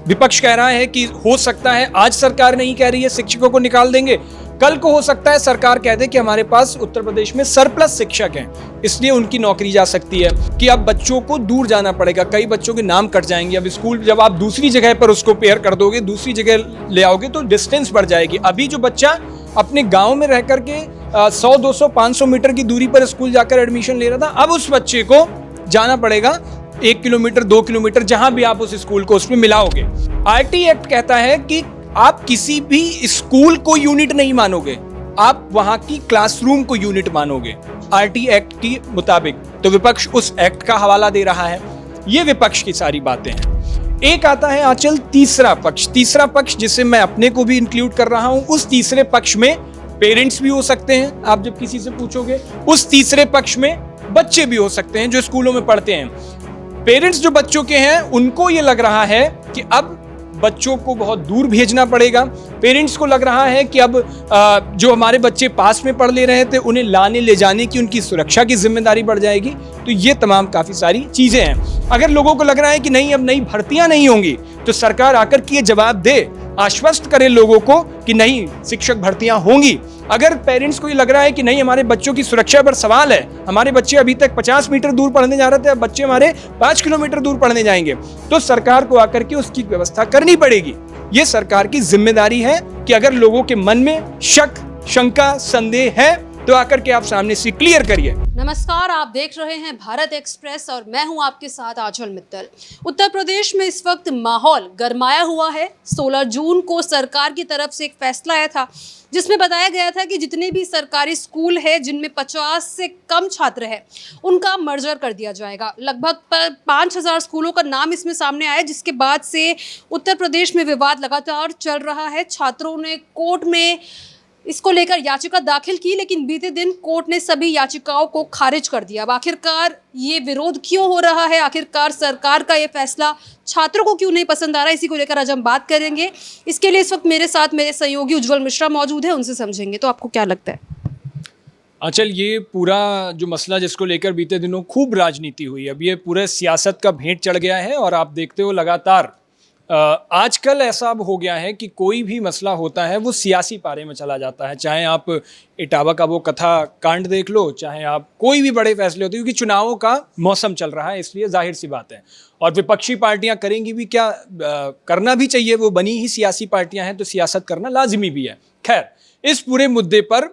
विपक्ष कह रहा है कि हो सकता है आज सरकार नहीं कह रही है शिक्षकों को निकाल देंगे, कल को हो सकता है सरकार कह दे कि हमारे पास उत्तर प्रदेश में सरप्लस शिक्षक हैं, इसलिए उनकी नौकरी जा सकती है, कि अब बच्चों को दूर जाना पड़ेगा, कई बच्चों के नाम कट जाएंगे। अब स्कूल जब आप दूसरी जगह पर उसको पेयर कर दोगे, दूसरी जगह ले आओगे तो डिस्टेंस बढ़ जाएगी। अभी जो बच्चा अपने गाँव में रह करके 100, 200, 500 मीटर की दूरी पर स्कूल जाकर एडमिशन ले रहा था, अब उस बच्चे को जाना पड़ेगा 1 किलोमीटर, 2 किलोमीटर, जहां भी आप उस स्कूल को उसमें मिलाओगे। आरटी एक्ट कहता है कि आप किसी भी स्कूल को यूनिट नहीं मानोगे, आप वहां की क्लासरूम को यूनिट मानोगे आरटी एक्ट के मुताबिक। तो विपक्ष उस एक्ट का हवाला दे रहा है। ये विपक्ष की सारी बातें हैं। एक आता है आंचल तीसरा पक्ष जिसे मैं अपने को भी इंक्लूड कर रहा हूं। उस तीसरे पक्ष में पेरेंट्स भी हो सकते हैं, आप जब किसी से पूछोगे। उस तीसरे पक्ष में बच्चे भी हो सकते हैं जो स्कूलों में पढ़ते हैं। पेरेंट्स जो बच्चों के हैं उनको ये लग रहा है कि अब बच्चों को बहुत दूर भेजना पड़ेगा। पेरेंट्स को लग रहा है कि अब जो हमारे बच्चे पास में पढ़ ले रहे थे उन्हें लाने ले जाने की, उनकी सुरक्षा की जिम्मेदारी बढ़ जाएगी। तो ये तमाम काफ़ी सारी चीज़ें हैं। अगर लोगों को लग रहा है कि नहीं अब नई भर्तियां नहीं होंगी, तो सरकार आकर के ये जवाब दे, आश्वस्त करे लोगों को कि नहीं शिक्षक भर्तियां होंगी। अगर पेरेंट्स को ये लग रहा है कि नहीं हमारे बच्चों की सुरक्षा पर सवाल है, हमारे बच्चे अभी तक 50 मीटर दूर पढ़ने जा रहे थे, अब बच्चे हमारे 5 किलोमीटर दूर पढ़ने जाएंगे, तो सरकार को आकर के उसकी व्यवस्था करनी पड़ेगी। ये सरकार की जिम्मेदारी है कि अगर लोगों के मन में शक, शंका, संदेह है तो आकर के आप सामने से क्लियर करिए। नमस्कार, आप देख रहे हैं भारत एक्सप्रेस और मैं हूं आपके साथ आंचल मित्तल। उत्तर प्रदेश में इस वक्त माहौल गरमाया हुआ है। 16 जून को सरकार की तरफ से एक फैसला आया था जिसमें बताया गया था कि जितने भी सरकारी स्कूल है जिनमें 50 से कम छात्र हैं उनका मर्जर कर दिया जाएगा। लगभग 5000 स्कूलों का नाम इसमें सामने आया, जिसके बाद से उत्तर प्रदेश में विवाद लगातार चल रहा है। छात्रों ने कोर्ट में इसको लेकर याचिका दाखिल की, लेकिन बीते दिन कोर्ट ने सभी याचिकाओं को खारिज कर दिया। अब आखिरकार ये विरोध क्यों हो रहा है, आखिरकार सरकार का ये फैसला छात्रों को क्यों नहीं पसंद आ रहा है, इसी को लेकर आज हम बात करेंगे। इसके लिए इस वक्त मेरे साथ मेरे सहयोगी उज्जवल मिश्रा मौजूद है, उनसे समझेंगे। तो आपको क्या लगता है? आंचल, ये पूरा जो मसला जिसको लेकर बीते दिनों खूब राजनीति हुई, अब ये पूरे सियासत का भेंट चढ़ गया है। और आप देखते हो लगातार आजकल ऐसा अब हो गया है कि कोई भी मसला होता है वो सियासी पारे में चला जाता है। चाहे आप इटावा का वो कथा कांड देख लो, चाहे आप कोई भी बड़े फैसले होते हैं, क्योंकि चुनावों का मौसम चल रहा है, इसलिए जाहिर सी बात है। और विपक्षी पार्टियां करेंगी भी क्या, करना भी चाहिए, वो बनी ही सियासी पार्टियां हैं तो सियासत करना लाजिमी भी है। खैर, इस पूरे मुद्दे पर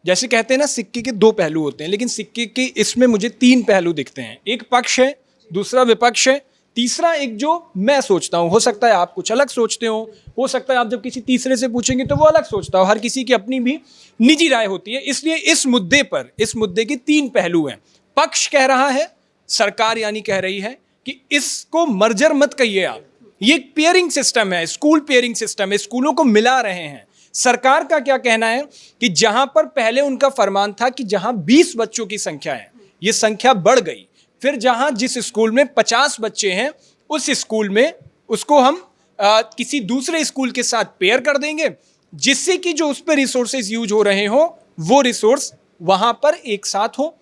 जैसे कहते हैं ना, सिक्के के 2 पहलू होते हैं, लेकिन सिक्के के इसमें मुझे 3 पहलू दिखते हैं। एक पक्ष है, दूसरा विपक्ष है, तीसरा एक जो मैं सोचता हूँ। हो सकता है आप कुछ अलग सोचते हो सकता है आप जब किसी तीसरे से पूछेंगे तो वो अलग सोचता हो। हर किसी की अपनी भी निजी राय होती है। इसलिए इस मुद्दे के 3 पहलू हैं। पक्ष कह रहा है, सरकार यानी कह रही है कि इसको मर्जर मत कहिए आप, ये एक पेयरिंग सिस्टम है, स्कूल पेयरिंग सिस्टम है, स्कूलों को मिला रहे हैं। सरकार का क्या कहना है कि जहां पर पहले उनका फरमान था कि जहां 20 बच्चों की संख्या है, ये संख्या बढ़ गई। फिर जहां जिस स्कूल में 50 बच्चे हैं उस स्कूल में उसको हम किसी दूसरे स्कूल के साथ पेयर कर देंगे, जिससे कि जो उस पर रिसोर्सेज यूज हो रहे हो वो रिसोर्स वहां पर एक साथ हो।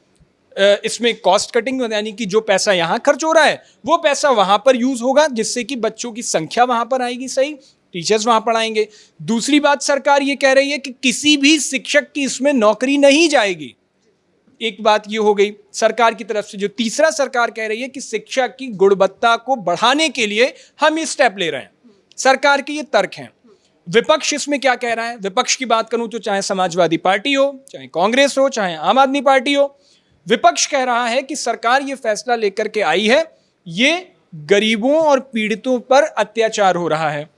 इसमें कॉस्ट कटिंग, यानी कि जो पैसा यहां खर्च हो रहा है वो पैसा वहां पर यूज होगा, जिससे कि बच्चों की संख्या वहां पर आएगी, सही, टीचर्स वहां पढ़ाएंगे। दूसरी बात, सरकार ये कह रही है कि किसी भी शिक्षक की इसमें नौकरी नहीं जाएगी। एक बात ये हो गई सरकार की तरफ से। जो तीसरा सरकार कह रही है कि शिक्षा की गुणवत्ता को बढ़ाने के लिए हम ये स्टेप ले रहे हैं। सरकार के ये तर्क हैं। विपक्ष इसमें क्या कह रहा है? विपक्ष की बात करूं तो चाहे समाजवादी पार्टी हो, चाहे कांग्रेस हो, चाहे आम आदमी पार्टी हो, विपक्ष कह रहा है कि सरकार ये फैसला लेकर के आई है, ये गरीबों और पीड़ितों पर अत्याचार हो रहा है।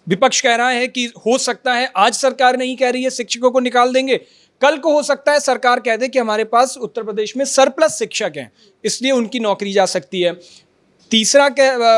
विपक्ष कह रहा है कि हो सकता है आज सरकार नहीं कह रही है शिक्षकों को निकाल देंगे, कल को हो सकता है सरकार कह दे कि हमारे पास उत्तर प्रदेश में सरप्लस शिक्षक हैं, इसलिए उनकी नौकरी जा सकती है। तीसरा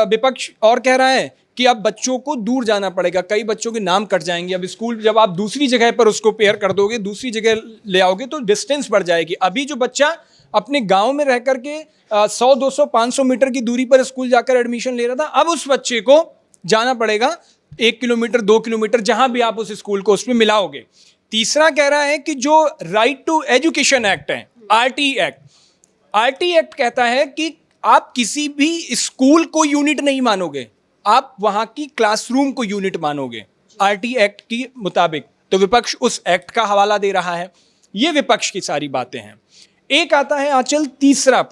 विपक्ष और कह रहा है कि अब बच्चों को दूर जाना पड़ेगा, कई बच्चों के नाम कट जाएंगे। अब स्कूल जब आप दूसरी जगह पर उसको पेयर कर दोगे, दूसरी जगह ले आओगे तो डिस्टेंस बढ़ जाएगी। अभी जो बच्चा अपने गांव में रह करके 100, 200, 500 मीटर की दूरी पर स्कूल जाकर एडमिशन ले रहा था, अब उस बच्चे को जाना पड़ेगा 1 किलोमीटर, 2 किलोमीटर, जहां भी आप उस स्कूल को उसमें मिलाओगे। तीसरा कह रहा है कि जो राइट टू एजुकेशन एक्ट है, आरटी एक्ट कहता है कि आप किसी भी स्कूल को यूनिट नहीं मानोगे, आप वहां की क्लासरूम को यूनिट मानोगे आरटी एक्ट के मुताबिक, तो विपक्ष उस एक्ट का हवाला दे रहा है। ये विपक्ष की सारी बातें हैं। एक आता है आंचल तीसरा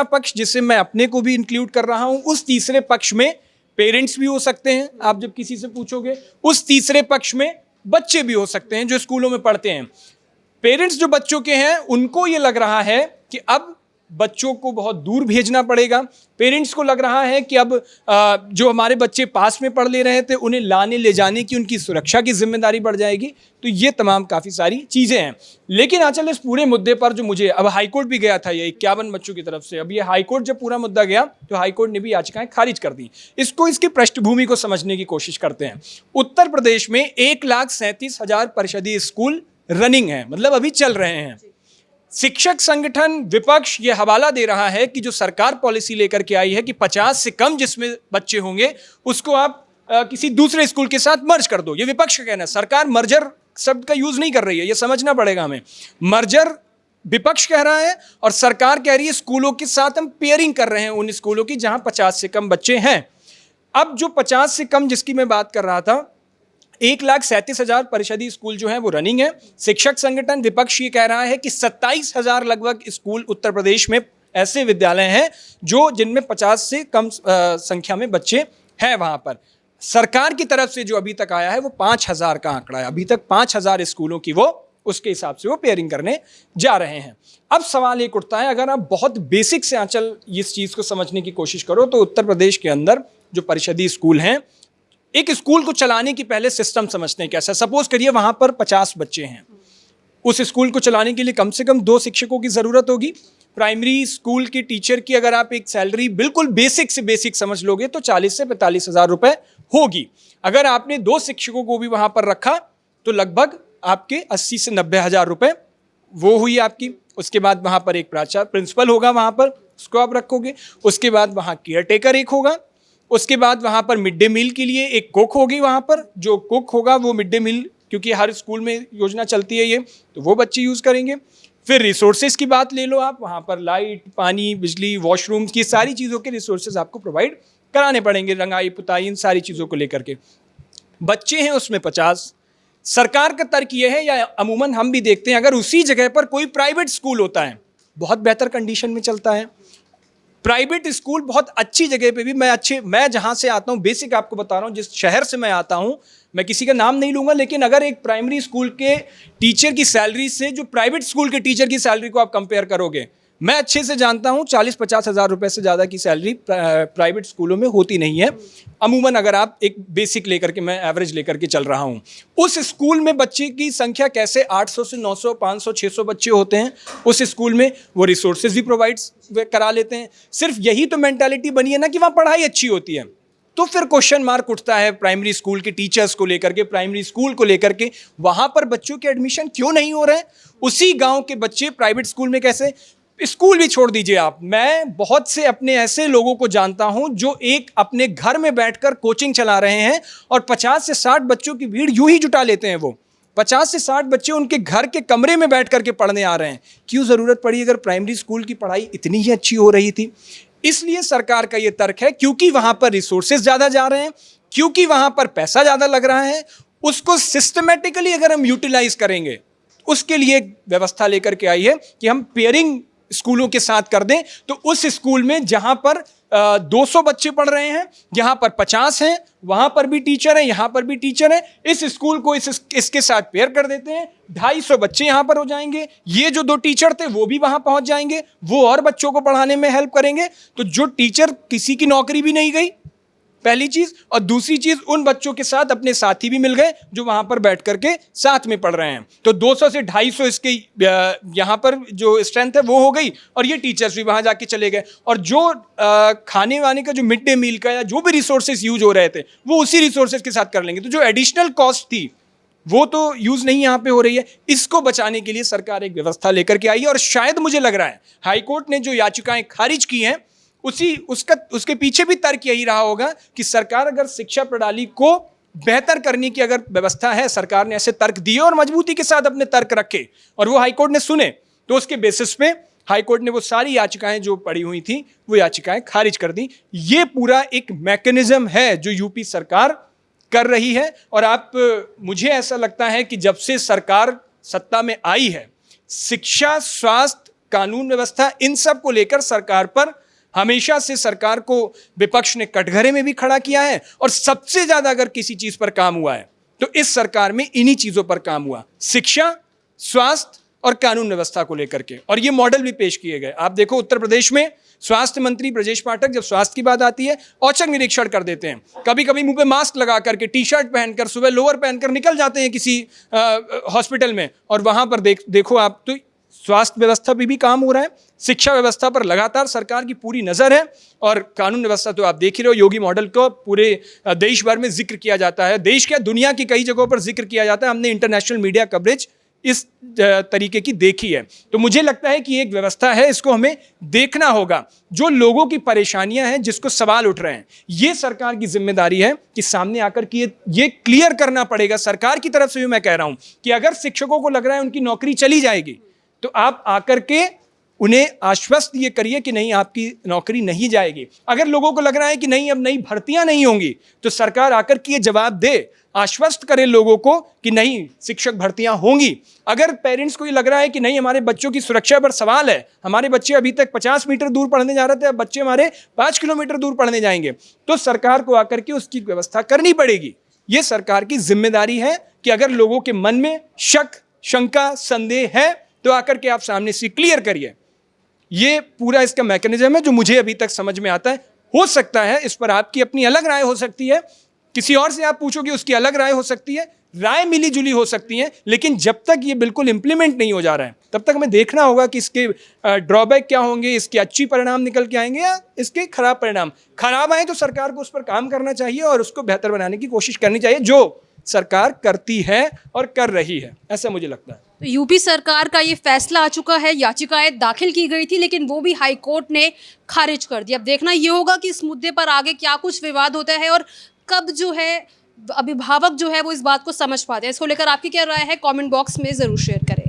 पक्ष जिसे मैं अपने को भी इंक्लूड कर रहा हूं। उस तीसरे पक्ष में पेरेंट्स भी हो सकते हैं, आप जब किसी से पूछोगे। उस तीसरे पक्ष में बच्चे भी हो सकते हैं जो स्कूलों में पढ़ते हैं। पेरेंट्स जो बच्चों के हैं उनको ये लग रहा है कि अब बच्चों को बहुत दूर भेजना पड़ेगा। पेरेंट्स को लग रहा है कि अब जो हमारे बच्चे पास में पढ़ ले रहे थे उन्हें लाने ले जाने की, उनकी सुरक्षा की जिम्मेदारी बढ़ जाएगी। तो ये तमाम काफ़ी सारी चीज़ें हैं। लेकिन आंचल इस पूरे मुद्दे पर जो मुझे, अब हाईकोर्ट भी गया था ये 51 बच्चों की तरफ से। अब ये हाईकोर्ट जब पूरा मुद्दा गया तो हाईकोर्ट ने भी याचिकाएं खारिज कर दी। इसकी पृष्ठभूमि को समझने की कोशिश करते हैं। उत्तर प्रदेश में 1,37,000 परिषदीय स्कूल रनिंग है, मतलब अभी चल रहे हैं। शिक्षक संगठन विपक्ष ये हवाला दे रहा है कि जो सरकार पॉलिसी लेकर के आई है कि 50 से कम जिसमें बच्चे होंगे उसको आप किसी दूसरे स्कूल के साथ मर्ज कर दो। ये विपक्ष का कहना है। सरकार मर्जर शब्द का यूज नहीं कर रही है, ये समझना पड़ेगा हमें। मर्जर विपक्ष कह रहा है और सरकार कह रही है स्कूलों के साथ हम पेयरिंग कर रहे हैं उन स्कूलों की जहां 50 से कम बच्चे हैं। अब जो 50 से कम जिसकी मैं बात कर रहा था, 1,37,000 परिषदीय स्कूल जो है वो रनिंग है। शिक्षक संगठन विपक्ष ये कह रहा है कि 27,000 लगभग स्कूल उत्तर प्रदेश में ऐसे विद्यालय हैं जो जिनमें 50 से कम संख्या में बच्चे हैं वहां पर। सरकार की तरफ से जो अभी तक आया है वो 5,000 का आंकड़ा है। अभी तक 5,000 स्कूलों की वो उसके हिसाब से वो पेयरिंग करने जा रहे हैं। अब सवाल एक उठता है, अगर आप बहुत बेसिक से आंचल इस चीज़ को समझने की कोशिश करो तो उत्तर प्रदेश के अंदर जो परिषदीय स्कूल हैं, एक स्कूल को चलाने की पहले सिस्टम समझते हैं कैसा। सपोज करिए वहां पर 50 बच्चे हैं। उस स्कूल को चलाने के लिए कम से कम 2 शिक्षकों की ज़रूरत होगी। प्राइमरी स्कूल के टीचर की अगर आप एक सैलरी बिल्कुल बेसिक से बेसिक समझ लोगे तो 40 से 45,000 रुपए होगी। अगर आपने 2 शिक्षकों को भी वहां पर रखा तो लगभग आपके 80 से 90,000 रुपए वो हुई आपकी। उसके बाद वहां पर एक प्राचार्य प्रिंसिपल होगा, वहां पर उसको आप रखोगे। उसके बाद वहां केयर टेकर एक होगा। उसके बाद वहाँ पर मिड डे मील के लिए एक कुक होगी। वहाँ पर जो कुक होगा वो मिड डे मील, क्योंकि हर स्कूल में योजना चलती है ये, तो वो बच्चे यूज़ करेंगे। फिर रिसोर्सेज की बात ले लो आप, वहाँ पर लाइट, पानी, बिजली, वॉशरूम्स की सारी चीज़ों के रिसोर्सेज आपको प्रोवाइड कराने पड़ेंगे, रंगाई पुताई इन सारी चीज़ों को लेकर के। बच्चे हैं उसमें 50। सरकार का तर्क ये है, या अमूमन हम भी देखते हैं, अगर उसी जगह पर कोई प्राइवेट स्कूल होता है बहुत बेहतर कंडीशन में चलता है। प्राइवेट स्कूल बहुत अच्छी जगह पे भी, मैं जहाँ से आता हूँ, बेसिक आपको बता रहा हूँ, जिस शहर से मैं आता हूँ, मैं किसी का नाम नहीं लूँगा, लेकिन अगर एक प्राइमरी स्कूल के टीचर की सैलरी से जो प्राइवेट स्कूल के टीचर की सैलरी को आप कंपेयर करोगे, मैं अच्छे से जानता हूँ 40-50 हज़ार रुपये से ज़्यादा की सैलरी प्राइवेट स्कूलों में होती नहीं है अमूमन। अगर आप एक बेसिक लेकर के, मैं एवरेज लेकर के चल रहा हूँ, उस स्कूल में बच्चे की संख्या कैसे 800 से 900, 500, 600 बच्चे होते हैं उस स्कूल में, वो रिसोर्सेज भी प्रोवाइड करा लेते हैं। सिर्फ यही तो मेंटालिटी बनी है ना कि वहाँ पढ़ाई अच्छी होती है। तो फिर क्वेश्चन मार्क उठता है प्राइमरी स्कूल के टीचर्स को लेकर के, प्राइमरी स्कूल को लेकर के, वहाँ पर बच्चों के एडमिशन क्यों नहीं हो रहे हैं? उसी गाँव के बच्चे प्राइवेट स्कूल में कैसे? स्कूल भी छोड़ दीजिए आप, मैं बहुत से अपने ऐसे लोगों को जानता हूं जो एक अपने घर में बैठकर कोचिंग चला रहे हैं और 50 से 60 बच्चों की भीड़ यूं ही जुटा लेते हैं। वो 50 से 60 बच्चे उनके घर के कमरे में बैठ करके पढ़ने आ रहे हैं। क्यों ज़रूरत पड़ी अगर प्राइमरी स्कूल की पढ़ाई इतनी ही अच्छी हो रही थी? इसलिए सरकार का ये तर्क है, क्योंकि वहाँ पर रिसोर्सेज ज़्यादा जा रहे हैं, क्योंकि वहाँ पर पैसा ज़्यादा लग रहा है, उसको सिस्टमेटिकली अगर हम यूटिलाइज करेंगे, उसके लिए एक व्यवस्था लेकर के आई है कि हम पेयरिंग स्कूलों के साथ कर दें। तो उस स्कूल में जहां पर 200 बच्चे पढ़ रहे हैं, यहाँ पर 50 हैं, वहां पर भी टीचर हैं, यहाँ पर भी टीचर हैं, इस स्कूल को इसके साथ पेयर कर देते हैं। 250 बच्चे यहाँ पर हो जाएंगे। ये जो 2 टीचर थे वो भी वहां पहुंच जाएंगे, वो और बच्चों को पढ़ाने में हेल्प करेंगे। तो जो टीचर, किसी की नौकरी भी नहीं गई, पहली चीज। और दूसरी चीज, उन बच्चों के साथ अपने साथी भी मिल गए जो वहां पर बैठ करके साथ में पढ़ रहे हैं। तो 200 से 250 इसके यहां पर जो स्ट्रेंथ है वो हो गई, और ये टीचर्स भी वहां जाके चले गए। और जो खाने वाने का, जो मिड डे मील का या जो भी रिसोर्सेज यूज हो रहे थे, वो उसी रिसोर्सेज के साथ कर लेंगे। तो जो एडिशनल कॉस्ट थी वो तो यूज नहीं यहाँ पे हो रही है। इसको बचाने के लिए सरकार एक व्यवस्था लेकर के आई है। और शायद मुझे लग रहा है हाईकोर्ट ने जो याचिकाएं खारिज की हैं, उसके पीछे भी तर्क यही रहा होगा कि सरकार अगर शिक्षा प्रणाली को बेहतर करने की अगर व्यवस्था है, सरकार ने ऐसे तर्क दिए और मजबूती के साथ अपने तर्क रखे और वो हाईकोर्ट ने सुने, तो उसके बेसिस पे हाईकोर्ट ने वो सारी याचिकाएं जो पड़ी हुई थी वो याचिकाएं खारिज कर दी। ये पूरा एक मैकेनिज्म है जो यूपी सरकार कर रही है। और आप मुझे ऐसा लगता है कि जब से सरकार सत्ता में आई है, शिक्षा, स्वास्थ्य, कानून व्यवस्था, इन सब को लेकर सरकार पर हमेशा से सरकार को विपक्ष ने कटघरे में भी खड़ा किया है। और सबसे ज्यादा अगर किसी चीज पर काम हुआ है तो इस सरकार में इन्हीं चीजों पर काम हुआ, शिक्षा, स्वास्थ्य और कानून व्यवस्था को लेकर के। और ये मॉडल भी पेश किए गए। आप देखो उत्तर प्रदेश में स्वास्थ्य मंत्री ब्रजेश पाठक जब स्वास्थ्य की बात आती है औचक निरीक्षण कर देते हैं। कभी कभी मुंह पे मास्क लगा करके, टी शर्ट पहनकर, सुबह लोअर पहनकर निकल जाते हैं किसी हॉस्पिटल में, और वहां पर देखो आप तो स्वास्थ्य व्यवस्था पे भी काम हो रहा है, शिक्षा व्यवस्था पर लगातार सरकार की पूरी नजर है, और कानून व्यवस्था तो आप देख ही रहे हो। योगी मॉडल को पूरे देश भर में जिक्र किया जाता है, देश क्या दुनिया की कई जगहों पर जिक्र किया जाता है। हमने इंटरनेशनल मीडिया कवरेज इस तरीके की देखी है। तो मुझे लगता है कि एक व्यवस्था है, इसको हमें देखना होगा। जो लोगों की परेशानियां हैं, जिसको सवाल उठ रहे हैं, ये सरकार की जिम्मेदारी है कि सामने आकर के ये क्लियर करना पड़ेगा। सरकार की तरफ से भी मैं कह रहा हूं कि अगर शिक्षकों को लग रहा है उनकी नौकरी चली जाएगी, तो आप आकर के उन्हें आश्वस्त ये करिए कि नहीं, आपकी नौकरी नहीं जाएगी। अगर लोगों को लग रहा है कि नहीं, अब नई भर्तियां नहीं होंगी, तो सरकार आकर के ये जवाब दे, आश्वस्त करे लोगों को कि नहीं, शिक्षक भर्तियां होंगी। अगर पेरेंट्स को ये लग रहा है कि नहीं, हमारे बच्चों की सुरक्षा पर सवाल है, हमारे बच्चे अभी तक 50 मीटर दूर पढ़ने जा रहे थे, अब बच्चे हमारे 5 किलोमीटर दूर पढ़ने जाएंगे, तो सरकार को आकर के उसकी व्यवस्था करनी पड़ेगी। ये सरकार की जिम्मेदारी है कि अगर लोगों के मन में शक, शंका, संदेह है, तो आकर के आप सामने से क्लियर करिए। ये पूरा इसका मैकेनिज्म है जो मुझे अभी तक समझ में आता है। हो सकता है इस पर आपकी अपनी अलग राय हो सकती है, किसी और से आप पूछोगे उसकी अलग राय हो सकती है, राय मिली जुली हो सकती है, लेकिन जब तक ये बिल्कुल इंप्लीमेंट नहीं हो जा रहा है, तब तक हमें देखना होगा कि इसके ड्रॉबैक क्या होंगे, इसके अच्छी परिणाम निकल के आएंगे या इसके खराब परिणाम। खराब आए तो सरकार को उस पर काम करना चाहिए और उसको बेहतर बनाने की कोशिश करनी चाहिए, जो सरकार करती है और कर रही है, ऐसा मुझे लगता है। तो यूपी सरकार का ये फैसला आ चुका है, याचिकाएं दाखिल की गई थी, लेकिन वो भी हाई कोर्ट ने खारिज कर दिया। अब देखना ये होगा कि इस मुद्दे पर आगे क्या कुछ विवाद होता है और कब जो है अभिभावक जो है वो इस बात को समझ पाते हैं। इसको लेकर आपकी क्या राय है, कमेंट बॉक्स में ज़रूर शेयर करें।